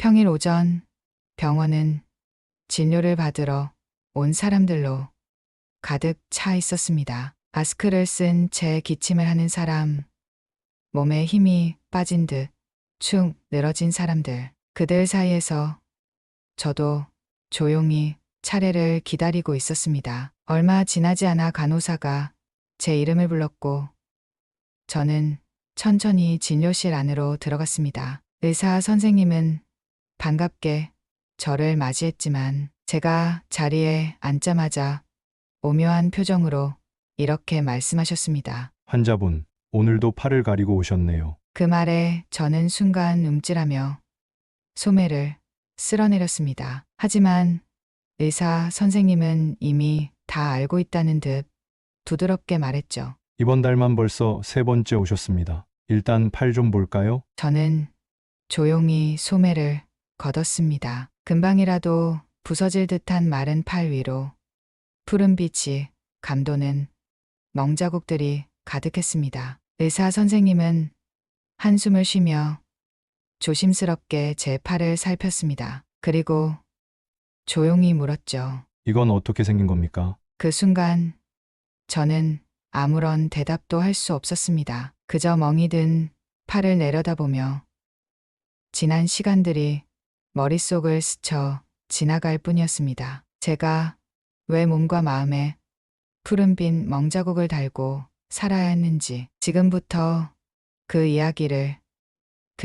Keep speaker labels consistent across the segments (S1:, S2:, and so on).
S1: 평일 오전 병원은 진료를 받으러 온 사람들로 가득 차 있었습니다. 마스크를 쓴 채 기침을 하는 사람, 몸에 힘이 빠진 듯 축 늘어진 사람들, 그들 사이에서 저도 조용히 차례를 기다리고 있었습니다. 얼마 지나지 않아 간호사가 제 이름을 불렀고 저는 천천히 진료실 안으로 들어갔습니다. 의사 선생님은 반갑게 저를 맞이했지만 제가 자리에 앉자마자 오묘한 표정으로 이렇게 말씀하셨습니다.
S2: 환자분, 오늘도 팔을 가리고 오셨네요.
S1: 그 말에 저는 순간 움찔하며 소매를 쓸어내렸습니다. 하지만 의사 선생님은 이미 다 알고 있다는 듯 부드럽게 말했죠.
S2: 이번 달만 벌써 세 번째 오셨습니다. 일단 팔 좀 볼까요?
S1: 저는 조용히 소매를 걷었습니다. 금방이라도 부서질 듯한 마른 팔 위로 푸른 빛이 감도는 멍자국들이 가득했습니다. 의사 선생님은 한숨을 쉬며 조심스럽게 제 팔을 살폈습니다. 그리고 조용히 물었죠.
S2: 이건 어떻게 생긴 겁니까?
S1: 그 순간 저는 아무런 대답도 할 수 없었습니다. 그저 멍이 든 팔을 내려다보며 지난 시간들이 머릿속을 스쳐 지나갈 뿐이었습니다. 제가 왜 몸과 마음에 푸른빛 멍자국을 달고 살아야 했는지 지금부터 그 이야기를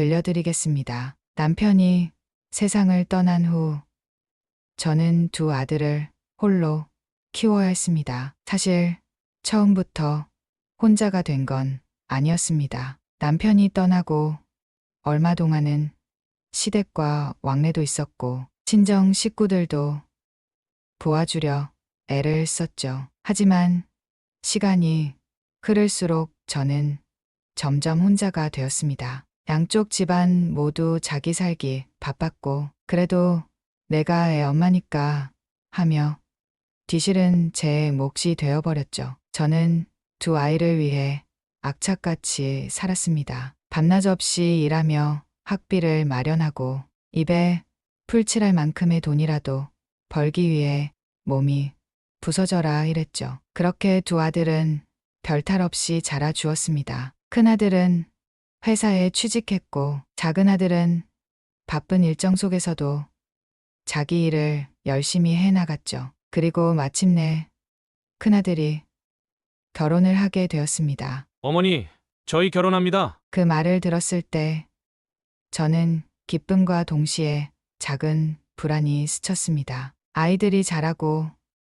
S1: 들려드리겠습니다. 남편이 세상을 떠난 후 저는 두 아들을 홀로 키워야 했습니다. 사실 처음부터 혼자가 된 건 아니었습니다. 남편이 떠나고 얼마 동안은 시댁과 왕래도 있었고 친정 식구들도 도와주려 애를 썼죠. 하지만 시간이 흐를수록 저는 점점 혼자가 되었습니다. 양쪽 집안 모두 자기 살기 바빴고 그래도 내가 애 엄마니까 하며 뒤실은 제 몫이 되어버렸죠. 저는 두 아이를 위해 악착같이 살았습니다. 밤낮 없이 일하며 학비를 마련하고 입에 풀칠할 만큼의 돈이라도 벌기 위해 몸이 부서져라 이랬죠. 그렇게 두 아들은 별탈 없이 자라주었습니다. 큰아들은 회사에 취직했고 작은 아들은 바쁜 일정 속에서도 자기 일을 열심히 해나갔죠. 그리고 마침내 큰아들이 결혼을 하게 되었습니다.
S3: 어머니, 저희 결혼합니다.
S1: 그 말을 들었을 때 저는 기쁨과 동시에 작은 불안이 스쳤습니다. 아이들이 자라고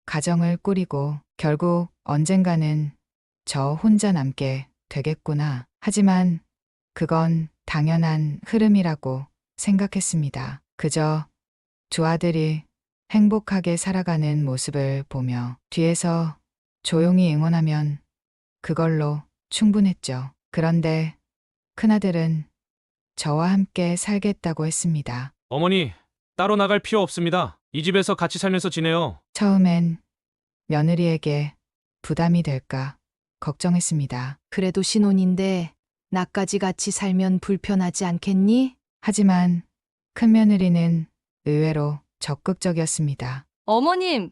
S1: 가정을 꾸리고 결국 언젠가는 저 혼자 남게 되겠구나. 하지만 그건 당연한 흐름이라고 생각했습니다. 그저 두 아들이 행복하게 살아가는 모습을 보며 뒤에서 조용히 응원하면 그걸로 충분했죠. 그런데 큰아들은 저와 함께 살겠다고 했습니다.
S3: 어머니, 따로 나갈 필요 없습니다. 이 집에서 같이 살면서 지내요.
S1: 처음엔 며느리에게 부담이 될까 걱정했습니다.
S4: 그래도 신혼인데 나까지 같이 살면 불편하지 않겠니?
S1: 하지만 큰며느리는 의외로 적극적이었습니다.
S5: 어머님,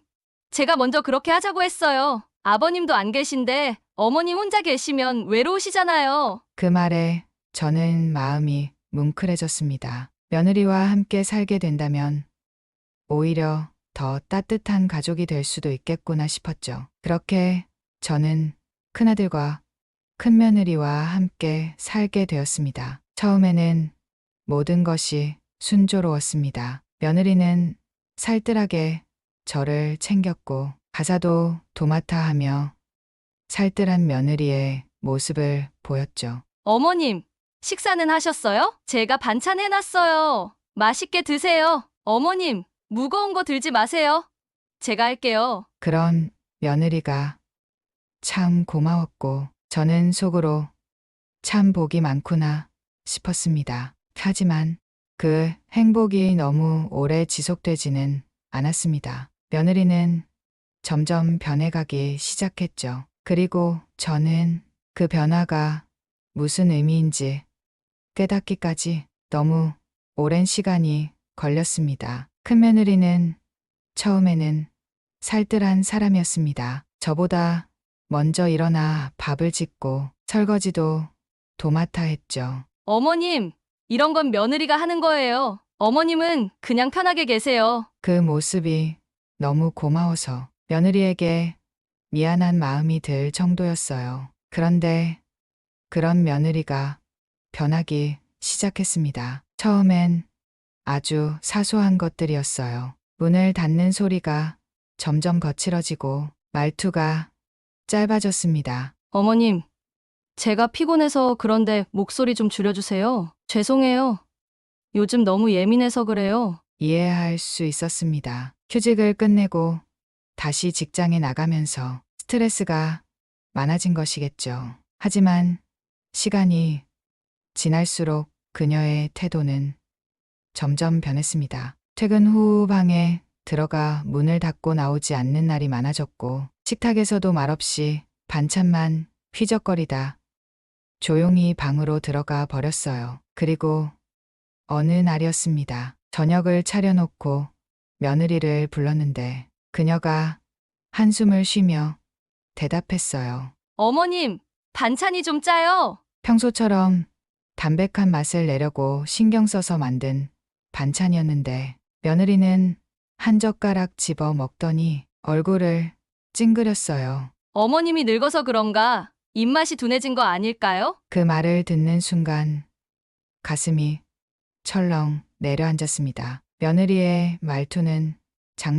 S5: 제가 먼저 그렇게 하자고 했어요. 아버님도 안 계신데 어머님 혼자 계시면 외로우시잖아요.
S1: 그 말에 저는 마음이 뭉클해졌습니다. 며느리와 함께 살게 된다면 오히려 더 따뜻한 가족이 될 수도 있겠구나 싶었죠. 그렇게 저는 큰아들과 큰며느리와 함께 살게 되었습니다. 처음에는 모든 것이 순조로웠습니다. 며느리는 살뜰하게 저를 챙겼고 가사도 도맡아 하며 살뜰한 며느리의 모습을 보였죠.
S5: 어머님, 식사는 하셨어요? 제가 반찬 해놨어요. 맛있게 드세요. 어머님, 무거운 거 들지 마세요. 제가 할게요.
S1: 그런 며느리가 참 고마웠고 저는 속으로 참 복이 많구나 싶었습니다. 하지만 그 행복이 너무 오래 지속되지는 않았습니다. 며느리는 점점 변해가기 시작했죠. 그리고 저는 그 변화가 무슨 의미인지 깨닫기까지 너무 오랜 시간이 걸렸습니다. 큰 며느리는 처음에는 살뜰한 사람이었습니다. 저보다 먼저 일어나 밥을 짓고 설거지도 도맡아 했죠.
S5: 어머님, 이런 건 며느리가 하는 거예요. 어머님은 그냥 편하게 계세요.
S1: 그 모습이 너무 고마워서 며느리에게 미안한 마음이 들 정도였어요. 그런데 그런 며느리가 변하기 시작했습니다. 처음엔 아주 사소한 것들이었어요. 문을 닫는 소리가 점점 거칠어지고 말투가 짧아졌습니다.
S5: 어머님, 제가 피곤해서 그런데 목소리 좀 줄여주세요. 죄송해요. 요즘 너무 예민해서 그래요.
S1: 이해할 수 있었습니다. 휴직을 끝내고 다시 직장에 나가면서 스트레스가 많아진 것이겠죠. 하지만 시간이 지날수록 그녀의 태도는 점점 변했습니다. 퇴근 후 방에 들어가 문을 닫고 나오지 않는 날이 많아졌고 식탁에서도 말없이 반찬만 휘적거리다 조용히 방으로 들어가 버렸어요. 그리고 어느 날이었습니다. 저녁을 차려놓고 며느리를 불렀는데 그녀가 한숨을 쉬며 대답했어요.
S5: 어머님, 반찬이 좀 짜요.
S1: 평소처럼 담백한 맛을 내려고 신경 써서 만든 반찬이었는데 며느리는 한 젓가락 집어 먹더니 얼굴을 찡그렸어요.
S5: 어머님이 늙어서 그런가 입맛이 둔해진 거 아닐까요?
S1: 그 말을 듣는 순간 가슴이 철렁 내려앉았습니다. 며느리의 말투는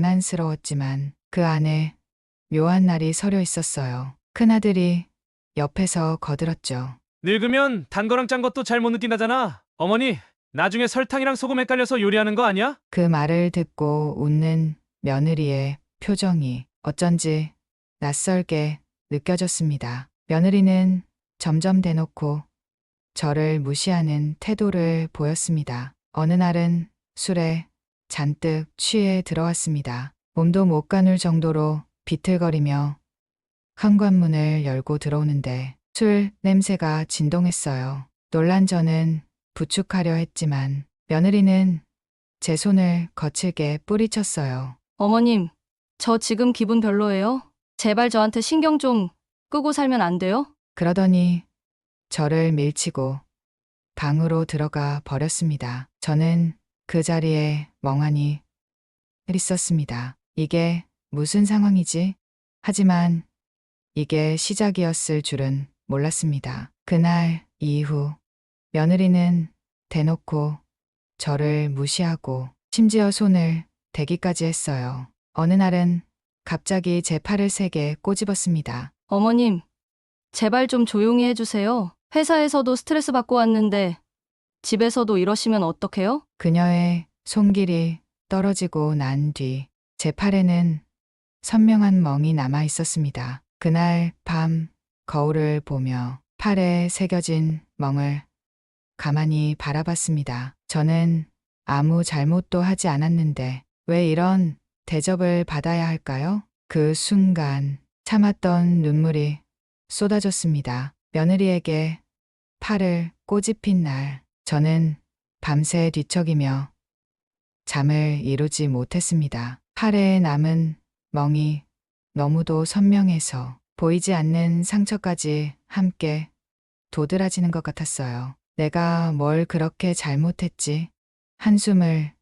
S1: 장난스러웠지만 그 안에 묘한 날이 서려 있었어요. 큰아들이 옆에서 거들었죠.
S3: 늙으면 단 거랑 짠 것도 잘 못 느낀다잖아. 어머니, 나중에 설탕이랑 소금 헷갈려서 요리하는 거 아니야?
S1: 그 말을 듣고 웃는 며느리의 표정이 어쩐지 낯설게 느껴졌습니다. 며느리는 점점 대놓고 저를 무시하는 태도를 보였습니다. 어느 날은 술에 잔뜩 취해 들어왔습니다. 몸도 못 가눌 정도로 비틀거리며 현관문을 열고 들어오는데 술 냄새가 진동했어요. 놀란 저는 부축하려 했지만 며느리는 제 손을 거칠게 뿌리쳤어요.
S5: 어머님, 저 지금 기분 별로예요. 제발 저한테 신경 좀 끄고 살면 안 돼요?
S1: 그러더니 저를 밀치고 방으로 들어가 버렸습니다. 저는 그 자리에 멍하니 있었습니다. 이게 무슨 상황이지? 하지만 이게 시작이었을 줄은 몰랐습니다. 그날 이후 며느리는 대놓고 저를 무시하고 심지어 손을 대기까지 했어요. 어느 날은 갑자기 제 팔을 세게 꼬집었습니다.
S5: 어머님, 제발 좀 조용히 해주세요. 회사에서도 스트레스 받고 왔는데 집에서도 이러시면 어떡해요?
S1: 그녀의 손길이 떨어지고 난 뒤 제 팔에는 선명한 멍이 남아 있었습니다. 그날 밤 거울을 보며 팔에 새겨진 멍을 가만히 바라봤습니다. 저는 아무 잘못도 하지 않았는데 왜 이런 대접을 받아야 할까요? 그 순간 참았던 눈물이 쏟아졌습니다. 며느리에게 팔을 꼬집힌 날 저는 밤새 뒤척이며 잠을 이루지 못했습니다. 팔에 남은 멍이 너무도 선명해서 보이지 않는 상처까지 함께 도드라지는 것 같았어요. 내가 뭘 그렇게 잘못했지? 한숨을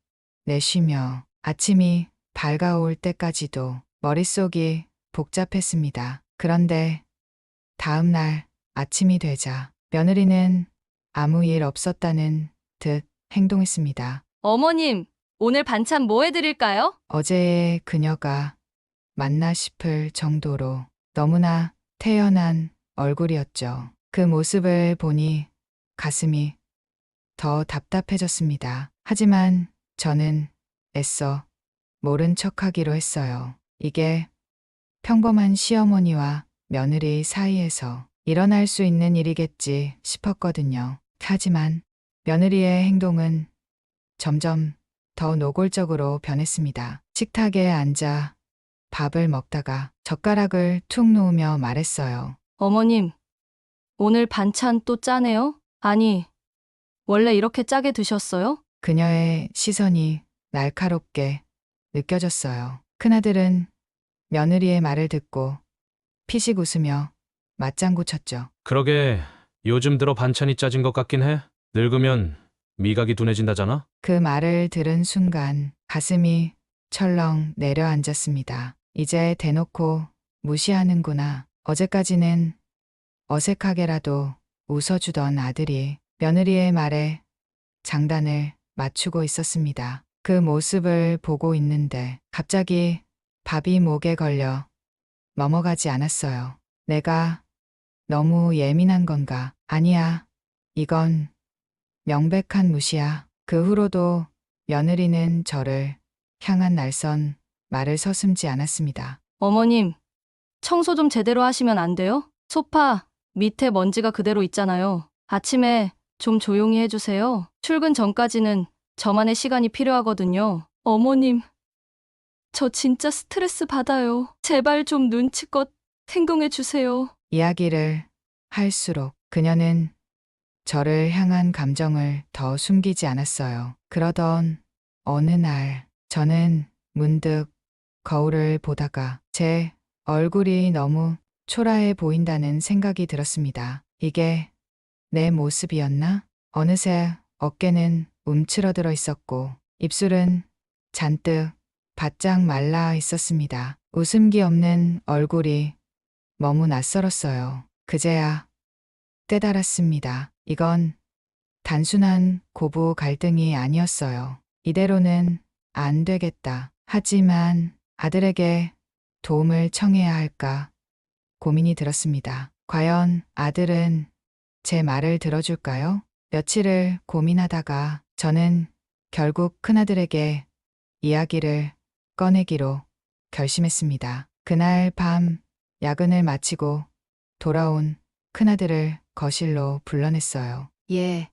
S1: 내쉬며 아침이 밝아올 때까지도 머릿속이 복잡했습니다. 그런데 다음 날 아침이 되자 며느리는 아무 일 없었다는 듯 행동했습니다.
S5: 어머님, 오늘 반찬 뭐 해드릴까요?
S1: 어제의 그녀가 맞나 싶을 정도로 너무나 태연한 얼굴이었죠. 그 모습을 보니 가슴이 더 답답해졌습니다. 하지만 저는 애써 모른 척하기로 했어요. 이게 평범한 시어머니와 며느리 사이에서 일어날 수 있는 일이겠지 싶었거든요. 하지만 며느리의 행동은 점점 더 노골적으로 변했습니다. 식탁에 앉아 밥을 먹다가 젓가락을 툭 놓으며 말했어요.
S5: 어머님, 오늘 반찬 또 짜네요? 아니, 원래 이렇게 짜게 드셨어요?
S1: 그녀의 시선이 날카롭게 느껴졌어요. 큰아들은 며느리의 말을 듣고 피식 웃으며 맞장구 쳤죠.
S3: 그러게 요즘 들어 반찬이 짜진 것 같긴 해. 늙으면 미각이 둔해진다잖아.
S1: 그 말을 들은 순간 가슴이 철렁 내려앉았습니다. 이제 대놓고 무시하는구나. 어제까지는 어색하게라도 웃어주던 아들이 며느리의 말에 장단을 맞추고 있었습니다. 그 모습을 보고 있는데 갑자기 밥이 목에 걸려 넘어가지 않았어요. 내가 너무 예민한 건가? 아니야. 이건 명백한 무시야. 그 후로도 며느리는 저를 향한 날선 말을 서슴지 않았습니다.
S5: 어머님, 청소 좀 제대로 하시면 안 돼요? 소파 밑에 먼지가 그대로 있잖아요. 아침에 좀 조용히 해주세요. 출근 전까지는 저만의 시간이 필요하거든요. 어머님, 저 진짜 스트레스 받아요. 제발 좀 눈치껏 행동해 주세요.
S1: 이야기를 할수록 그녀는 저를 향한 감정을 더 숨기지 않았어요. 그러던 어느 날 저는 문득 거울을 보다가 제 얼굴이 너무 초라해 보인다는 생각이 들었습니다. 이게 내 모습이었나? 어느새 어깨는 움츠러들어 있었고 입술은 잔뜩 바짝 말라 있었습니다. 웃음기 없는 얼굴이 너무 낯설었어요. 그제야 깨달았습니다. 이건 단순한 고부 갈등이 아니었어요. 이대로는 안 되겠다. 하지만 아들에게 도움을 청해야 할까 고민이 들었습니다. 과연 아들은 제 말을 들어줄까요? 며칠을 고민하다가 저는 결국 큰아들에게 이야기를 꺼내기로 결심했습니다. 그날 밤 야근을 마치고 돌아온 큰아들을 거실로 불러냈어요.
S4: 얘,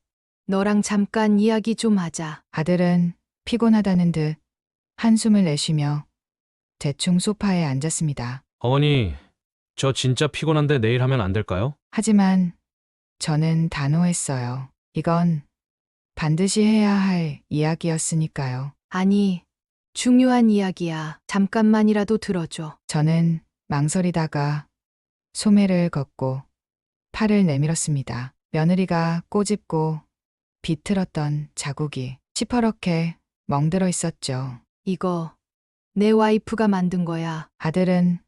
S4: 너랑 잠깐 이야기 좀 하자.
S1: 아들은 피곤하다는 듯 한숨을 내쉬며 대충 소파에 앉았습니다.
S3: 어머니, 저 진짜 피곤한데 내일 하면 안 될까요?
S1: 하지만 저는 단호했어요. 이건 반드시 해야 할 이야기였으니까요.
S4: 아니, 중요한 이야기야. 잠깐만이라도 들어줘.
S1: 저는 망설이다가 소매를 걷고 팔을 내밀었습니다. 며느리가 꼬집고 비틀었던 자국이 시퍼렇게 멍들어 있었죠.
S4: 이거 내 와이프가 만든 거야.
S1: 아들은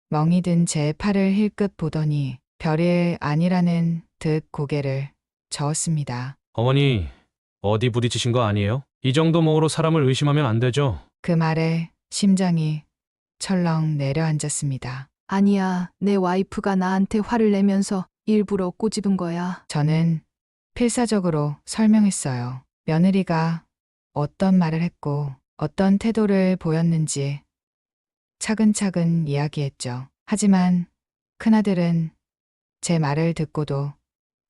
S1: 멍이 든 제 팔을 힐끗 보더니 별일 아니라는 듯 고개를 저었습니다.
S3: 어머니, 어디 부딪히신 거 아니에요? 이 정도 멍으로 사람을 의심하면 안 되죠.
S1: 그 말에 심장이 철렁 내려앉았습니다.
S4: 아니야, 내 와이프가 나한테 화를 내면서 일부러 꼬집은 거야.
S1: 저는 필사적으로 설명했어요. 며느리가 어떤 말을 했고 어떤 태도를 보였는지 차근차근 이야기했죠. 하지만 큰아들은 제 말을 듣고도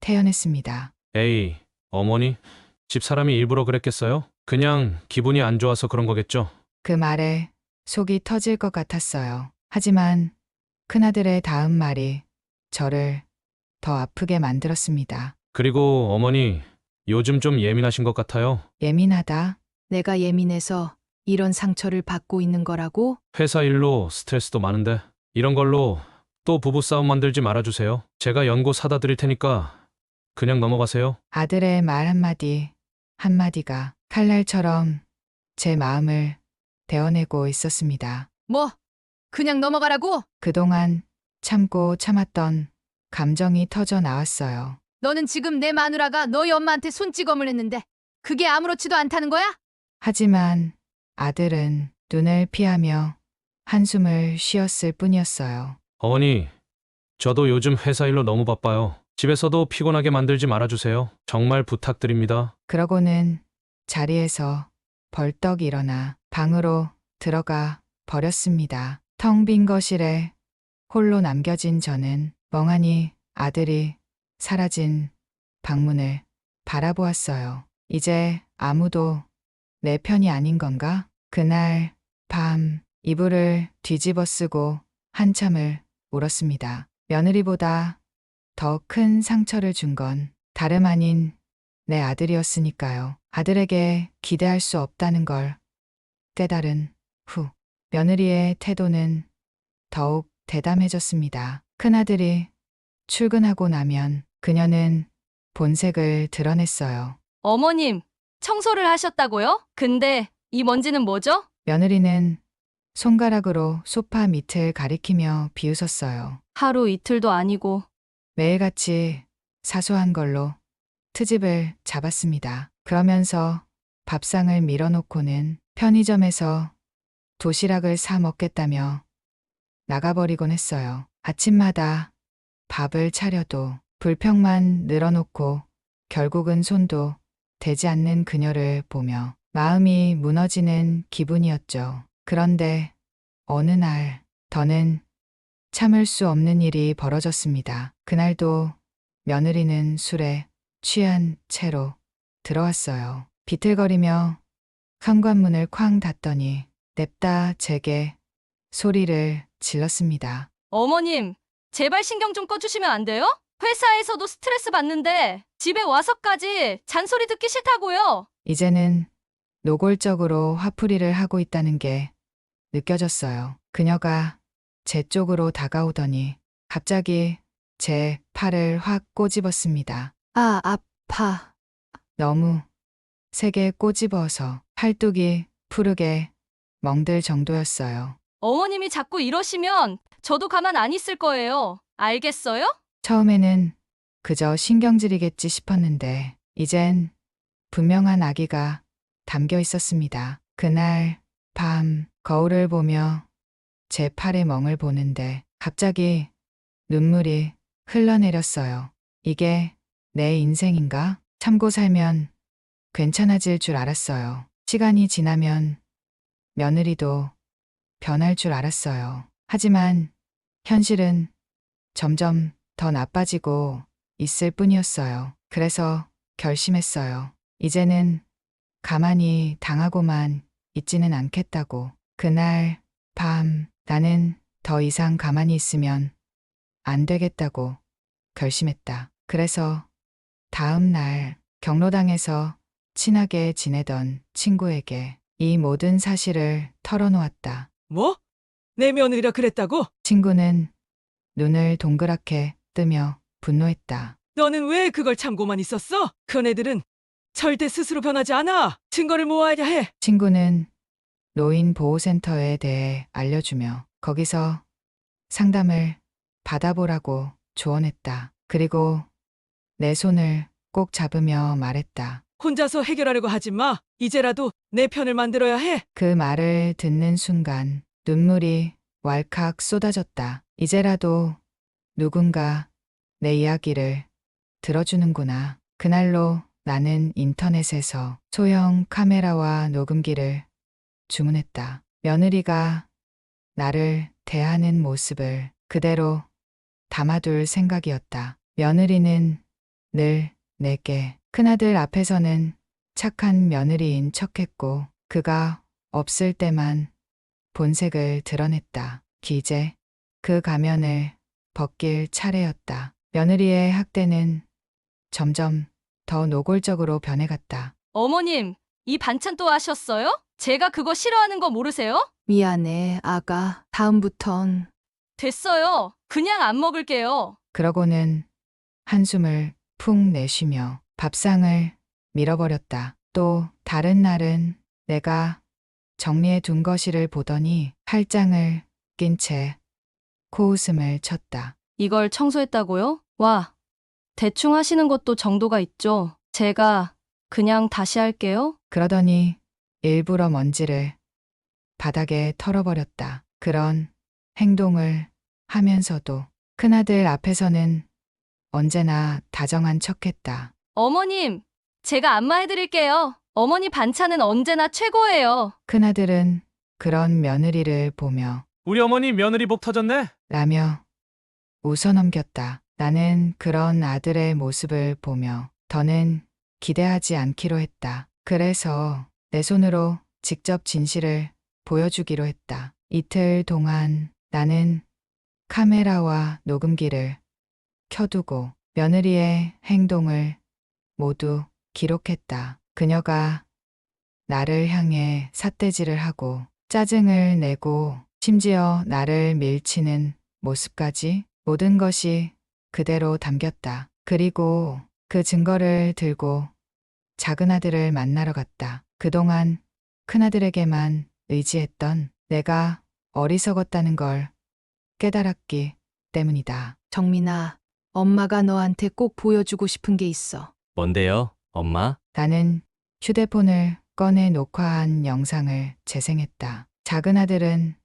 S1: 태연했습니다.
S3: 에이, 어머니, 집사람이 일부러 그랬겠어요? 그냥 기분이 안 좋아서 그런 거겠죠.
S1: 그 말에 속이 터질 것 같았어요. 하지만 큰아들의 다음 말이 저를 더 아프게 만들었습니다.
S3: 그리고 어머니, 요즘 좀 예민하신 것 같아요.
S1: 예민하다.
S4: 내가 예민해서 이런 상처를 받고 있는 거라고?
S3: 회사 일로 스트레스도 많은데 이런 걸로 또 부부싸움 만들지 말아주세요. 제가 연고 사다 드릴 테니까 그냥 넘어가세요.
S1: 아들의 말 한마디 한마디가 칼날처럼 제 마음을 베어내고 있었습니다.
S4: 뭐? 그냥 넘어가라고?
S1: 그동안 참고 참았던 감정이 터져 나왔어요.
S4: 너는 지금 내 마누라가 너희 엄마한테 손찌검을 했는데 그게 아무렇지도 않다는 거야?
S1: 하지만 아들은 눈을 피하며 한숨을 쉬었을 뿐이었어요.
S3: 어머니, 저도 요즘 회사 일로 너무 바빠요. 집에서도 피곤하게 만들지 말아주세요. 정말 부탁드립니다.
S1: 그러고는 자리에서 벌떡 일어나 방으로 들어가 버렸습니다. 텅 빈 거실에 홀로 남겨진 저는 멍하니 아들이 사라진 방문을 바라보았어요. 이제 아무도 내 편이 아닌 건가? 그날 밤 이불을 뒤집어 쓰고 한참을 울었습니다. 며느리보다 더 큰 상처를 준 건 다름 아닌 내 아들이었으니까요. 아들에게 기대할 수 없다는 걸 깨달은 후 며느리의 태도는 더욱 대담해졌습니다. 큰아들이 출근하고 나면 그녀는 본색을 드러냈어요.
S5: 어머님, 청소를 하셨다고요? 근데 이 먼지는 뭐죠?
S1: 며느리는 손가락으로 소파 밑을 가리키며 비웃었어요.
S5: 하루 이틀도 아니고
S1: 매일같이 사소한 걸로 트집을 잡았습니다. 그러면서 밥상을 밀어놓고는 편의점에서 도시락을 사 먹겠다며 나가버리곤 했어요. 아침마다 밥을 차려도 불평만 늘어놓고 결국은 손도 대지 않는 그녀를 보며 마음이 무너지는 기분이었죠. 그런데 어느 날 더는 참을 수 없는 일이 벌어졌습니다. 그날도 며느리는 술에 취한 채로 들어왔어요. 비틀거리며 현관문을 쾅 닫더니 냅다 제게 소리를 질렀습니다.
S5: 어머님, 제발 신경 좀 꺼주시면 안 돼요? 회사에서도 스트레스 받는데 집에 와서까지 잔소리 듣기 싫다고요.
S1: 이제는 노골적으로 화풀이를 하고 있다는 게 느껴졌어요. 그녀가 제 쪽으로 다가오더니 갑자기 제 팔을 확 꼬집었습니다.
S4: 아, 아파.
S1: 너무 세게 꼬집어서 팔뚝이 푸르게 멍들 정도였어요.
S5: 어머님이 자꾸 이러시면 저도 가만 안 있을 거예요. 알겠어요?
S1: 처음에는 그저 신경질이겠지 싶었는데 이젠 분명한 악의가 담겨 있었습니다. 그날 밤 거울을 보며 제 팔의 멍을 보는데 갑자기 눈물이 흘러내렸어요. 이게 내 인생인가? 참고 살면 괜찮아질 줄 알았어요. 시간이 지나면 며느리도 변할 줄 알았어요. 하지만 현실은 점점 더 나빠지고 있을 뿐이었어요. 그래서 결심했어요. 이제는 가만히 당하고만 있지는 않겠다고. 그날 밤 나는 더 이상 가만히 있으면 안 되겠다고 결심했다. 그래서 다음 날 경로당에서 친하게 지내던 친구에게 이 모든 사실을 털어놓았다.
S6: 뭐? 내 며느리라 그랬다고?
S1: 친구는 눈을 동그랗게 뜨며 분노했다.
S6: 너는 왜 그걸 참고만 있었어? 큰애들은 절대 스스로 변하지 않아. 증거를 모아야 해.
S1: 친구는 노인보호센터에 대해 알려주며 거기서 상담을 받아보라고 조언했다. 그리고 내 손을 꼭 잡으며 말했다.
S6: 혼자서 해결하려고 하지 마. 이제라도 내 편을 만들어야 해.
S1: 그 말을 듣는 순간 눈물이 왈칵 쏟아졌다. 이제라도 누군가 내 이야기를 들어주는구나. 그날로 나는 인터넷에서 소형 카메라와 녹음기를 주문했다. 며느리가 나를 대하는 모습을 그대로 담아둘 생각이었다. 며느리는 늘 내게 큰아들 앞에서는 착한 며느리인 척했고 그가 없을 때만 본색을 드러냈다. 이제 그 가면을 벗길 차례였다. 며느리의 학대는 점점 더 노골적으로 변해갔다.
S5: 어머님, 이 반찬 또 하셨어요? 제가 그거 싫어하는 거 모르세요?
S4: 미안해, 아가. 다음부턴
S5: 됐어요. 그냥 안 먹을게요.
S1: 그러고는 한숨을 푹 내쉬며 밥상을 밀어버렸다. 또 다른 날은 내가 정리해 둔 거실을 보더니 팔짱을 낀 채 코웃음을 쳤다.
S5: 이걸 청소했다고요? 와, 대충 하시는 것도 정도가 있죠. 제가 그냥 다시 할게요.
S1: 그러더니 일부러 먼지를 바닥에 털어버렸다. 그런 행동을 하면서도 큰아들 앞에서는 언제나 다정한 척했다.
S5: 어머님, 제가 안마해드릴게요. 어머니 반찬은 언제나 최고예요.
S1: 큰아들은 그런 며느리를 보며
S3: 우리 어머니 며느리 복 터졌네.
S1: 라며 웃어넘겼다. 나는 그런 아들의 모습을 보며 더는 기대하지 않기로 했다. 그래서 내 손으로 직접 진실을 보여주기로 했다. 이틀 동안 나는 카메라와 녹음기를 켜두고 며느리의 행동을 모두 기록했다. 그녀가 나를 향해 삿대질을 하고 짜증을 내고 심지어 나를 밀치는 모습까지 모든 것이 그대로 담겼다. 그리고 그 증거를 들고 작은 아들을 만나러 갔다. 그동안 큰아들에게만 의지했던 내가 어리석었다는 걸 깨달았기 때문이다.
S4: 정민아, 엄마가 너한테 꼭 보여주고 싶은 게 있어.
S7: 뭔데요, 엄마?
S1: 나는 휴대폰을 꺼내 녹화한 영상을 재생했다. 작은 아들은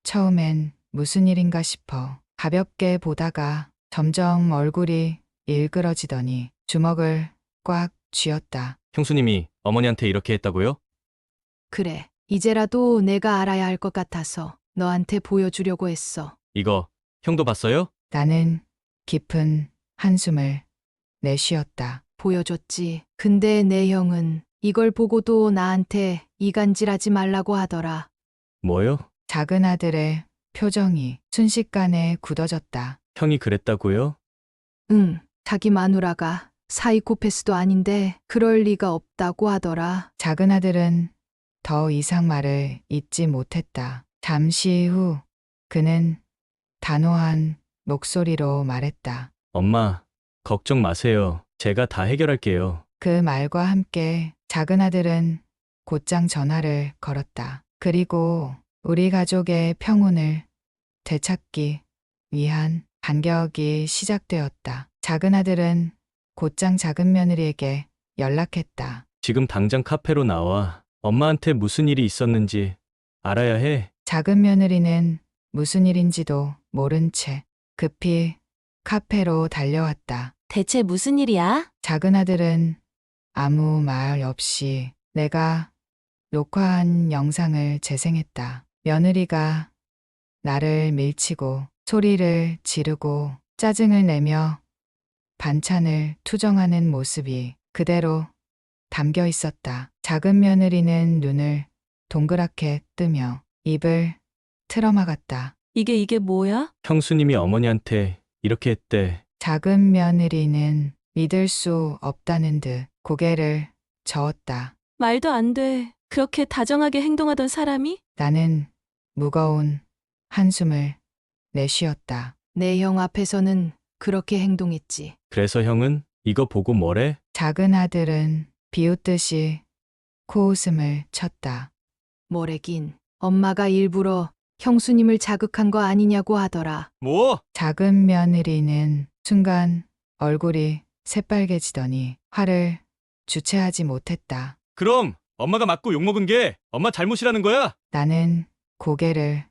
S1: 처음엔 무슨 일인가 싶어 가볍게 보다가 점점 얼굴이 일그러지더니 주먹을 꽉 쥐었다.
S7: 형수님이 어머니한테 이렇게 했다고요?
S4: 그래, 이제라도 내가 알아야 할 것 같아서 너한테 보여주려고 했어.
S7: 이거 형도 봤어요?
S1: 나는 깊은 한숨을 내쉬었다.
S4: 보여줬지. 근데 내 형은 이걸 보고도 나한테 이간질하지 말라고 하더라.
S7: 뭐요?
S1: 작은 아들의 표정이 순식간에 굳어졌다.
S7: 형이 그랬다고요?
S4: 응, 자기 마누라가 사이코패스도 아닌데 그럴 리가 없다고 하더라.
S1: 작은 아들은 더 이상 말을 잇지 못했다. 잠시 후 그는 단호한 목소리로 말했다.
S7: 엄마, 걱정 마세요. 제가 다 해결할게요.
S1: 그 말과 함께 작은 아들은 곧장 전화를 걸었다. 그리고 우리 가족의 평온을 되찾기 위한 반격이 시작되었다. 작은 아들은 곧장 작은 며느리에게 연락했다.
S7: 지금 당장 카페로 나와. 엄마한테 무슨 일이 있었는지 알아야 해.
S1: 작은 며느리는 무슨 일인지도 모른 채 급히 카페로 달려왔다.
S8: 대체 무슨 일이야?
S1: 작은 아들은 아무 말 없이 내가 녹화한 영상을 재생했다. 며느리가 나를 밀치고 소리를 지르고 짜증을 내며 반찬을 투정하는 모습이 그대로 담겨 있었다. 작은 며느리는 눈을 동그랗게 뜨며 입을 틀어막았다.
S8: 이게 뭐야?
S7: 형수님이 어머니한테 이렇게 했대.
S1: 작은 며느리는 믿을 수 없다는 듯 고개를 저었다.
S8: 말도 안 돼. 그렇게 다정하게 행동하던 사람이?
S1: 나는 무거운 한숨을 내쉬었다.
S4: 내 형 앞에서는 그렇게 행동했지.
S7: 그래서 형은 이거 보고 뭐래?
S1: 작은 아들은 비웃듯이 코웃음을 쳤다.
S4: 뭐래긴. 엄마가 일부러 형수님을 자극한 거 아니냐고 하더라.
S7: 뭐?
S1: 작은 며느리는 순간 얼굴이 새빨개지더니 화를 주체하지 못했다.
S7: 그럼 엄마가 맞고 욕먹은 게 엄마 잘못이라는 거야?
S1: 나는 고개를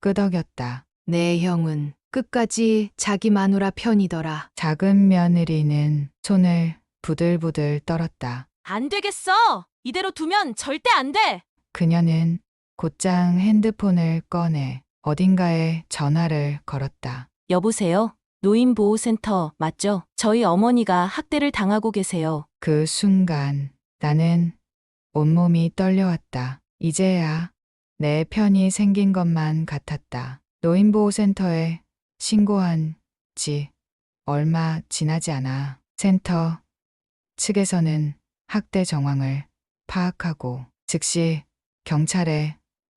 S1: 끄덕였다.
S4: 내 형은 끝까지 자기 마누라 편이더라.
S1: 작은 며느리는 손을 부들부들 떨었다.
S8: 안 되겠어. 이대로 두면 절대 안 돼.
S1: 그녀는 곧장 핸드폰을 꺼내 어딘가에 전화를 걸었다.
S8: 여보세요? 노인보호센터 맞죠? 저희 어머니가 학대를 당하고 계세요.
S1: 그 순간 나는 온몸이 떨려왔다. 이제야 내 편이 생긴 것만 같았다. 노인보호센터에 신고한 지 얼마 지나지 않아 센터 측에서는 학대 정황을 파악하고 즉시 경찰에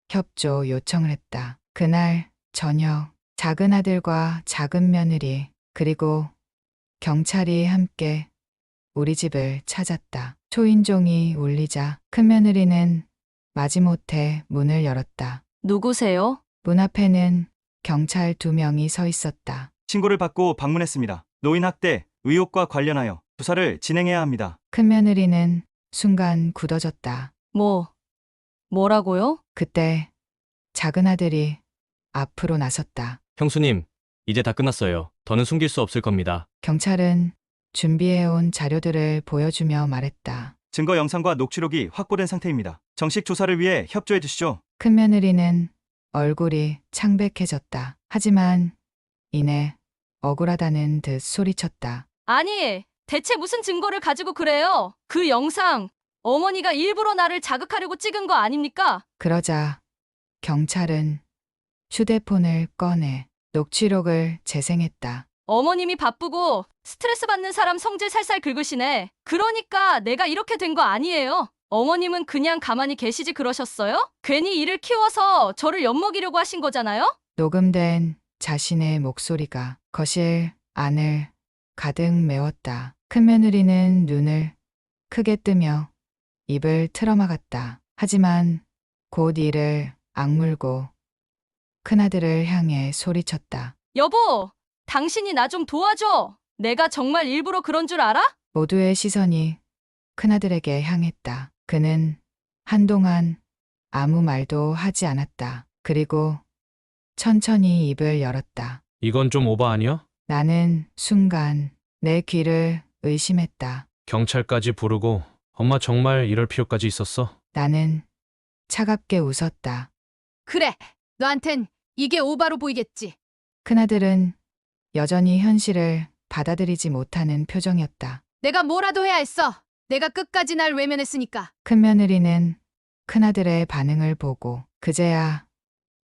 S1: 협조 요청을 했다. 그날 저녁 작은 아들과 작은 며느리 그리고 경찰이 함께 우리 집을 찾았다. 초인종이 울리자 큰 며느리는 마지못해 문을 열었다.
S5: 누구세요?
S1: 문 앞에는 경찰 2명이 서 있었다.
S9: 신고를 받고 방문했습니다. 노인 학대 의혹과 관련하여 수사를 진행해야 합니다.
S1: 큰 며느리는 순간 굳어졌다.
S5: 뭐라고요?
S1: 그때 작은 아들이 앞으로 나섰다.
S7: 형수님, 이제 다 끝났어요. 더는 숨길 수 없을 겁니다.
S1: 경찰은 준비해온 자료들을 보여주며 말했다.
S9: 증거 영상과 녹취록이 확보된 상태입니다. 정식 조사를 위해 협조해 주시죠.
S1: 큰 며느리는 얼굴이 창백해졌다. 하지만 이내 억울하다는 듯 소리쳤다.
S5: 아니, 대체 무슨 증거를 가지고 그래요? 그 영상, 어머니가 일부러 나를 자극하려고 찍은 거 아닙니까?
S1: 그러자 경찰은 휴대폰을 꺼내 녹취록을 재생했다.
S5: 어머님이 바쁘고 스트레스 받는 사람 성질 살살 긁으시네. 그러니까 내가 이렇게 된 거 아니에요. 어머님은 그냥 가만히 계시지 그러셨어요? 괜히 일을 키워서 저를 엿먹이려고 하신 거잖아요?
S1: 녹음된 자신의 목소리가 거실 안을 가득 메웠다. 큰며느리는 눈을 크게 뜨며 입을 틀어막았다. 하지만 곧 이를 악물고 큰아들을 향해 소리쳤다.
S5: 여보, 당신이 나 좀 도와줘. 내가 정말 일부러 그런 줄 알아?
S1: 모두의 시선이 큰아들에게 향했다. 그는 한동안 아무 말도 하지 않았다. 그리고 천천히 입을 열었다.
S3: 이건 좀 오바 아니야?
S1: 나는 순간 내 귀를 의심했다.
S3: 경찰까지 부르고 엄마 정말 이럴 필요까지 있었어?
S1: 나는 차갑게 웃었다.
S4: 그래, 너한텐 이게 오바로 보이겠지.
S1: 큰아들은 여전히 현실을 받아들이지 못하는 표정이었다.
S4: 내가 뭐라도 해야 했어. 내가 끝까지 날 외면했으니까.
S1: 큰며느리는 큰아들의 반응을 보고 그제야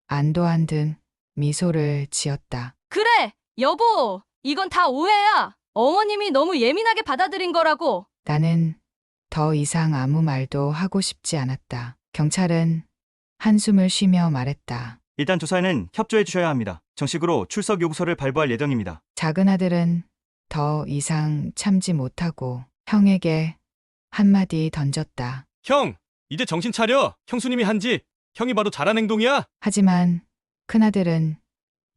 S1: 안도한 듯 미소를 지었다.
S5: 그래, 여보. 이건 다 오해야. 어머님이 너무 예민하게 받아들인 거라고.
S1: 나는 더 이상 아무 말도 하고 싶지 않았다. 경찰은 한숨을 쉬며 말했다.
S9: 일단 조사에는 협조해 주셔야 합니다. 정식으로 출석 요구서를 발부할 예정입니다.
S1: 작은 아들은 더 이상 참지 못하고 형에게 한마디 던졌다.
S7: 형, 이제 정신 차려. 형수님이 한지 형이 봐도 잘한 행동이야.
S1: 하지만 큰아들은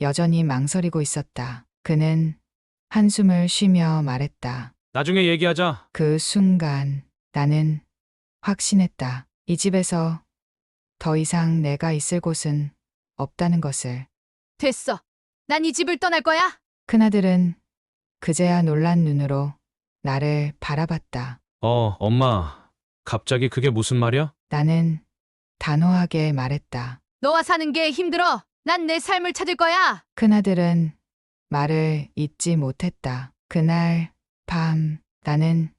S1: 여전히 망설이고 있었다. 그는 한숨을 쉬며 말했다.
S3: 나중에 얘기하자.
S1: 그 순간 나는 확신했다. 이 집에서 더 이상 내가 있을 곳은 없다는 것을.
S4: 됐어. 난 이 집을 떠날 거야.
S1: 큰아들은 그제야 놀란 눈으로 나를 바라봤다.
S3: 엄마. 갑자기 그게 무슨 말이야?
S1: 나는 단호하게 말했다.
S4: 너와 사는 게 힘들어. 난 내 삶을 찾을 거야.
S1: 큰아들은 말을 잇지 못했다. 그날 밤 나는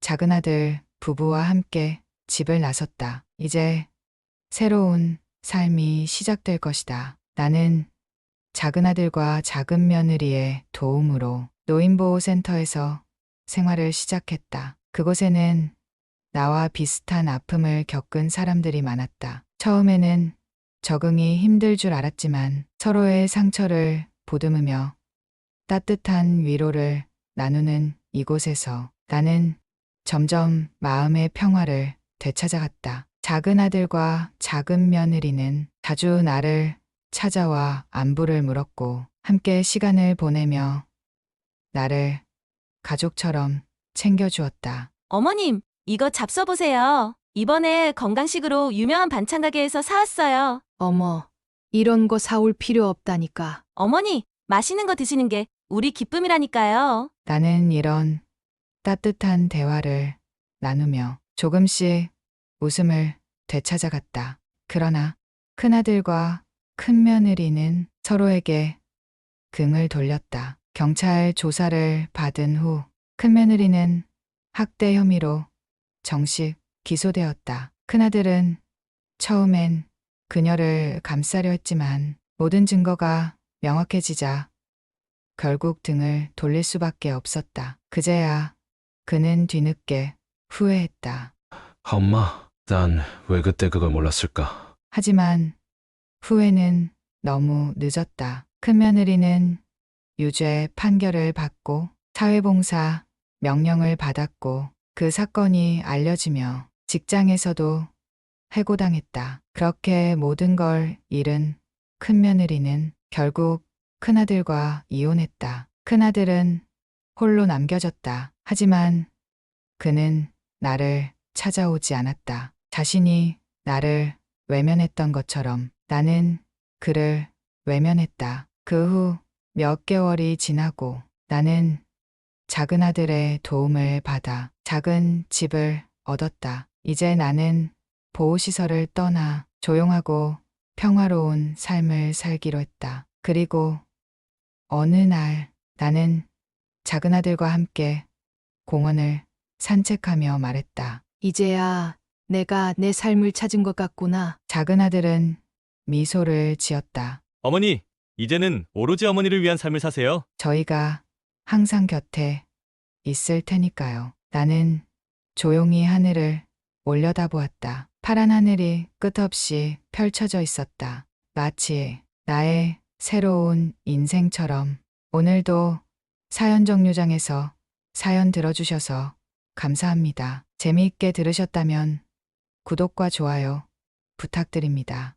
S1: 작은아들 부부와 함께 집을 나섰다. 이제 새로운 삶이 시작될 것이다. 나는 작은아들과 작은 며느리의 도움으로 노인보호센터에서 생활을 시작했다. 그곳에는 나와 비슷한 아픔을 겪은 사람들이 많았다. 처음에는 적응이 힘들 줄 알았지만 서로의 상처를 보듬으며 따뜻한 위로를 나누는 이곳에서 나는 점점 마음의 평화를 되찾아갔다. 작은 아들과 작은 며느리는 자주 나를 찾아와 안부를 물었고 함께 시간을 보내며 나를 가족처럼 챙겨주었다.
S8: 어머님, 이거 잡숴 보세요. 이번에 건강식으로 유명한 반찬 가게에서 사왔어요.
S4: 어머, 이런 거 사올 필요 없다니까.
S8: 어머니, 맛있는 거 드시는 게 우리 기쁨이라니까요.
S1: 나는 이런 따뜻한 대화를 나누며 조금씩 웃음을 되찾아갔다. 그러나 큰아들과 큰며느리는 서로에게 등을 돌렸다. 경찰 조사를 받은 후 큰며느리는 학대 혐의로 정식 기소되었다. 큰아들은 처음엔 그녀를 감싸려 했지만 모든 증거가 명확해지자 결국 등을 돌릴 수밖에 없었다. 그제야 그는 뒤늦게 후회했다.
S3: 엄마, 난 왜 그때 그걸 몰랐을까?
S1: 하지만 후회는 너무 늦었다. 큰며느리는 유죄 판결을 받고 사회봉사 명령을 받았고 그 사건이 알려지며 직장에서도 해고당했다. 그렇게 모든 걸 잃은 큰며느리는 결국 큰아들과 이혼했다. 큰아들은 홀로 남겨졌다. 하지만 그는 나를 찾아오지 않았다. 자신이 나를 외면했던 것처럼 나는 그를 외면했다. 그 후 몇 개월이 지나고 나는 작은 아들의 도움을 받아 작은 집을 얻었다. 이제 나는 보호시설을 떠나 조용하고 평화로운 삶을 살기로 했다. 그리고 어느 날 나는 작은 아들과 함께 공원을 산책하며 말했다.
S4: 이제야 내가 내 삶을 찾은 것 같구나.
S1: 작은 아들은 미소를 지었다.
S7: 어머니, 이제는 오로지 어머니를 위한 삶을 사세요.
S1: 저희가 항상 곁에 있을 테니까요. 나는 조용히 하늘을 올려다보았다. 파란 하늘이 끝없이 펼쳐져 있었다. 마치 나의 새로운 인생처럼. 오늘도 사연 정류장에서 사연 들어주셔서 감사합니다. 재미있게 들으셨다면 구독과 좋아요 부탁드립니다.